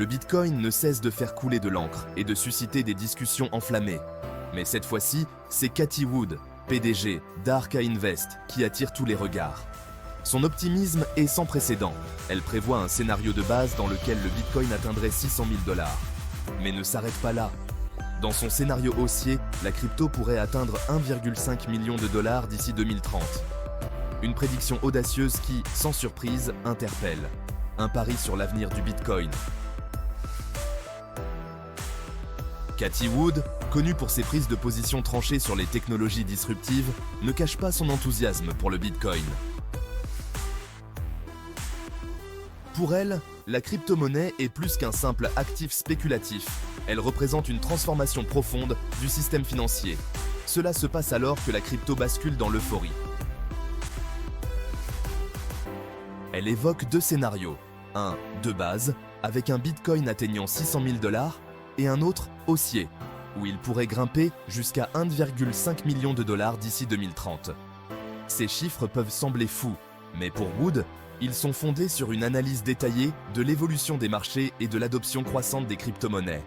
le Bitcoin ne cesse de faire couler de l'encre et de susciter des discussions enflammées. Mais cette fois-ci, c'est Cathie Wood, PDG d'Ark Invest, qui attire tous les regards. Son optimisme est sans précédent. Elle prévoit un scénario de base dans lequel le Bitcoin atteindrait 600 000 $. Mais ne s'arrête pas là. Dans son scénario haussier, la crypto pourrait atteindre 1,5 million de dollars d'ici 2030. Une prédiction audacieuse qui, sans surprise, interpelle. Un pari sur l'avenir du Bitcoin. Cathie Wood, connue pour ses prises de position tranchées sur les technologies disruptives, ne cache pas son enthousiasme pour le Bitcoin. Pour elle, la crypto-monnaie est plus qu'un simple actif spéculatif. Elle représente une transformation profonde du système financier. Cela se passe alors que la crypto bascule dans l'euphorie. Elle évoque deux scénarios. Un de base, avec un Bitcoin atteignant 600 000 $, et un autre haussier, où il pourrait grimper jusqu'à 1,5 million de dollars d'ici 2030. Ces chiffres peuvent sembler fous, mais pour Wood, ils sont fondés sur une analyse détaillée de l'évolution des marchés et de l'adoption croissante des crypto-monnaies.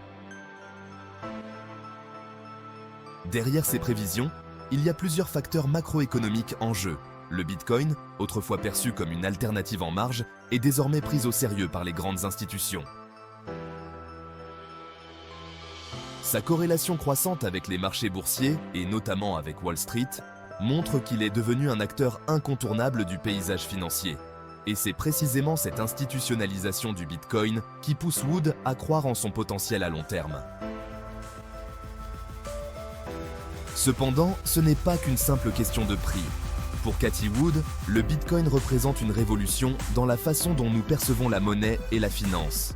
Derrière ces prévisions, il y a plusieurs facteurs macroéconomiques en jeu. Le Bitcoin, autrefois perçu comme une alternative en marge, est désormais pris au sérieux par les grandes institutions. Sa corrélation croissante avec les marchés boursiers, et notamment avec Wall Street, montre qu'il est devenu un acteur incontournable du paysage financier. Et c'est précisément cette institutionnalisation du Bitcoin qui pousse Wood à croire en son potentiel à long terme. Cependant, ce n'est pas qu'une simple question de prix. Pour Cathie Wood, le Bitcoin représente une révolution dans la façon dont nous percevons la monnaie et la finance.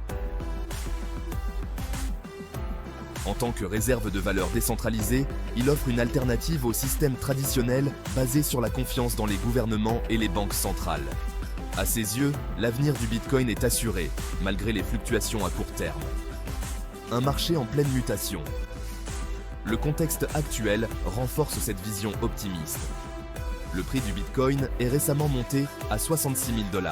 En tant que réserve de valeur décentralisée, il offre une alternative au système traditionnel basé sur la confiance dans les gouvernements et les banques centrales. À ses yeux, l'avenir du Bitcoin est assuré, malgré les fluctuations à court terme. Un marché en pleine mutation. Le contexte actuel renforce cette vision optimiste. Le prix du Bitcoin est récemment monté à 66 000 $,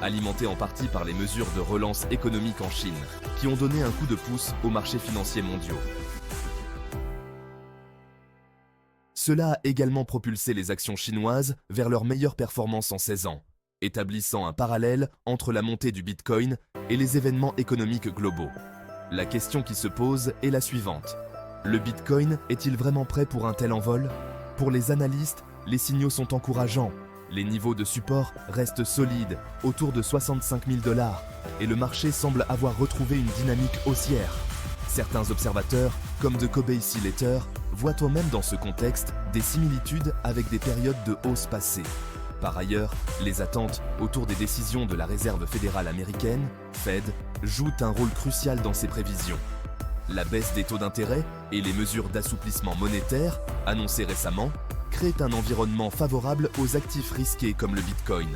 alimenté en partie par les mesures de relance économique en Chine, qui ont donné un coup de pouce aux marchés financiers mondiaux. Cela a également propulsé les actions chinoises vers leur meilleure performance en 16 ans, établissant un parallèle entre la montée du Bitcoin et les événements économiques globaux. La question qui se pose est la suivante. Le Bitcoin est-il vraiment prêt pour un tel envol? Pour les analystes, les signaux sont encourageants. Les niveaux de support restent solides, autour de 65 000 $, et le marché semble avoir retrouvé une dynamique haussière. Certains observateurs, comme The Kobeissi Letter, voient eux-mêmes dans ce contexte des similitudes avec des périodes de hausse passées. Par ailleurs, les attentes autour des décisions de la Réserve fédérale américaine, Fed, jouent un rôle crucial dans ces prévisions. La baisse des taux d'intérêt et les mesures d'assouplissement monétaire, annoncées récemment, créent un environnement favorable aux actifs risqués comme le Bitcoin.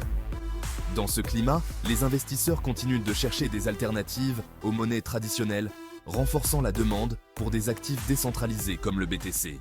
Dans ce climat, les investisseurs continuent de chercher des alternatives aux monnaies traditionnelles, renforçant la demande pour des actifs décentralisés comme le BTC.